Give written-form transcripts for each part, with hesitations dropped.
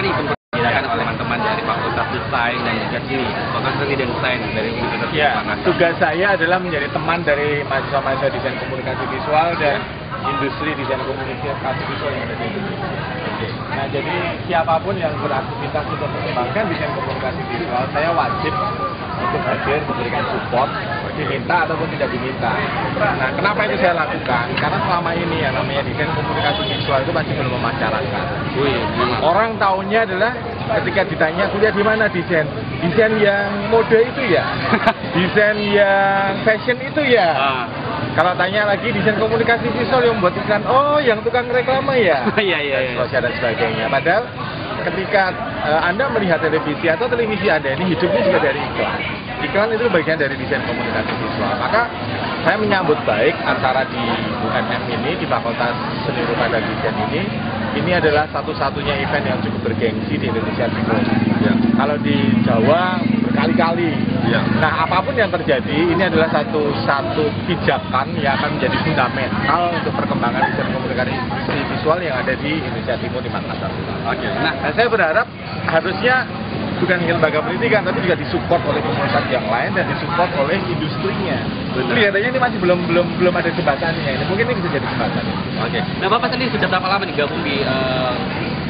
kan event diadakan oleh teman-teman dari Fakultas Desain dan juga sini, Fakultas Seni dan Desain dari Universitas Makassar. Tugas saya adalah menjadi teman dari mahasiswa-mahasiswa desain komunikasi visual dan industri desain komunikasi visual yang ada di Indonesia. Nah, jadi siapapun yang beraktivitas untuk mengembangkan desain komunikasi visual, saya wajib untuk hadir memberikan support, diminta ataupun tidak diminta. Nah, kenapa itu saya lakukan? Karena selama ini yang namanya desain komunikasi visual itu masih belum memasyarakat. Orang taunya adalah ketika ditanya kuliah di mana desain, desain yang mode itu ya, desain yang fashion itu ya. Kalau tanya lagi desain komunikasi visual yang buat iklan, oh yang tukang reklame ya. Iya. Dan sebagainya. Padahal ketika Anda melihat televisi atau televisi Anda ini hidupnya juga dari iklan. Iklan itu bagian dari desain komunikasi visual. Maka saya menyambut baik antara di UMM ini, di Fakultas Seni Rupa dan Desain ini adalah satu-satunya event yang cukup bergengsi di Indonesia Timur. Kalau di Jawa berkali-kali. Nah, apapun yang terjadi, ini adalah satu pijakan yang akan menjadi fundamental untuk perkembangan desain komunikasi visual yang ada di Indonesia Timur di Makassar. Nah, saya berharap harusnya bukan lembaga pendidikan, tapi juga disupport oleh komunitas yang lain dan disupport oleh industrinya. Kelihatannya ini masih belum ada jembatannya. Ini mungkin ini bisa jadi jembatan. Nah, Bapak sendiri sudah berapa lama nih gabung di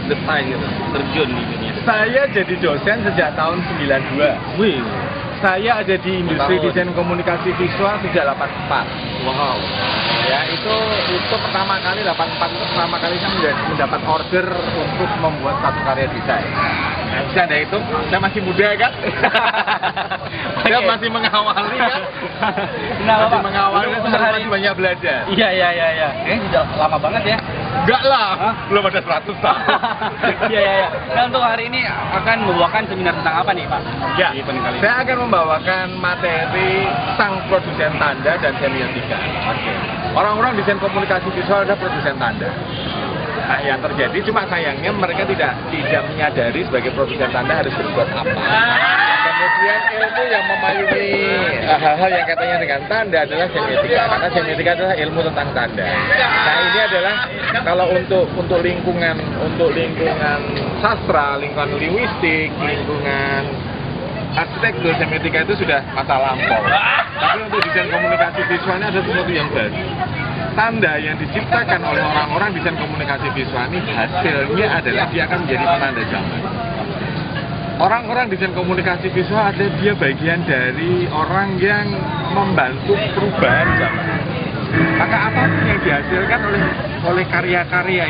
desain gitu, terjun di dunia? Saya jadi dosen sejak tahun 92. Wih. Saya ada di industri desain komunikasi visual sejak 84. Wow. Ya, itu pertama kali 84 itu pertama kali saya mendapat order untuk membuat satu karya desain. Nah, bisa Anda hitung, saya masih muda kan? Saya masih mengawali kan? Masih mengawali, masih banyak belajar. Iya. Sudah lama banget ya? Enggak lah, belum ada 100 tahun. Iya. Nah, untuk hari ini akan membawakan seminar tentang apa nih, Pak? Ya, saya akan membawakan materi sang produsen tanda dan semiotika. Orang-orang desain komunikasi visual adalah produsen tanda. Nah, yang terjadi cuma sayangnya mereka tidak menyadari sebagai produsen tanda harus berbuat apa. Kemudian ilmu yang memayungi hal-hal yang katanya dengan tanda adalah semiotika, karena semiotika adalah ilmu tentang tanda. Nah, ini adalah kalau untuk lingkungan sastra, lingkungan linguistik, lingkungan arsitektur, semiotika itu sudah masa lampau. Tapi untuk desain komunikasi visualnya ada sesuatu yang baru. Tanda yang diciptakan oleh orang-orang desain komunikasi visual ini hasilnya adalah dia akan menjadi penanda zaman. Orang-orang desain komunikasi visual ada dia bagian dari orang yang membantu perubahan zaman. Maka apapun yang dihasilkan oleh karya-karya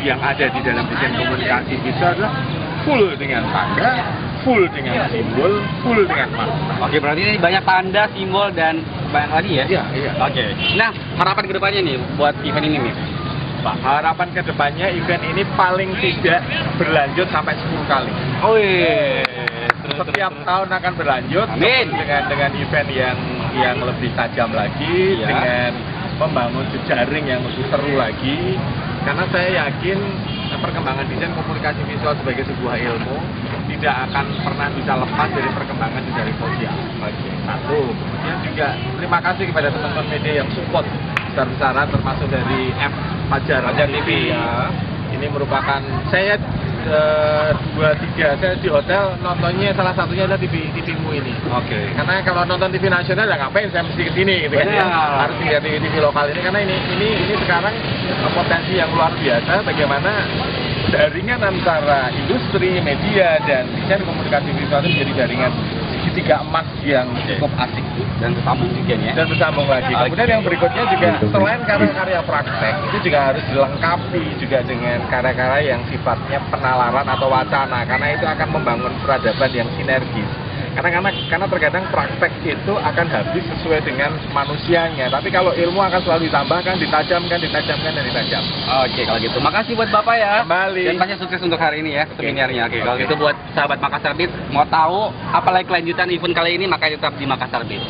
yang ada di dalam desain komunikasi visual adalah full dengan tanda, full dengan simbol, full dengan makna. Berarti ini banyak tanda, simbol, dan banyak lagi ya? Iya. Nah, harapan kedepannya nih buat event ini nih? Pak, harapan kedepannya event ini paling tidak berlanjut sampai 10 kali. Setiap tahun akan berlanjut. Amin. Dengan event yang lebih tajam lagi, dengan membangun jejaring yang lebih seru lagi. Karena saya yakin perkembangan desain komunikasi visual sebagai sebuah ilmu tidak akan pernah bisa lepas dari perkembangan jejaring sosial. Satu. Kemudian juga terima kasih kepada teman-teman media yang support besar-besaran, termasuk dari Fajar TV. Ini merupakan saya 2-3 saya di hotel nontonnya salah satunya adalah TV-mu ini. Karena kalau nonton TV nasional ya ngapain saya mesti kesini gitu kan ya. Harus lihat TV lokal ini karena ini sekarang potensi yang luar biasa bagaimana jaringan antara industri, media dan desain komunikasi visual itu menjadi jaringan segitiga emas yang cukup asik dan bersambung juga ya. Dan bersambung lagi. Kemudian yang berikutnya juga selain karya-karya praktek itu juga harus dilengkapi juga dengan karya-karya yang sifatnya penalaran atau wacana karena itu akan membangun peradaban yang sinergis. Karena terkadang praktek itu akan habis sesuai dengan manusianya. Tapi kalau ilmu akan selalu ditambahkan, ditajamkan. Kalau gitu. Makasih buat Bapak ya. Kembali. Dan banyak sukses untuk hari ini ya, seminarnya. Kalau gitu buat sahabat Makassar Beat, mau tahu apalagi kelanjutan event kali ini, makanya tetap di Makassar Beat.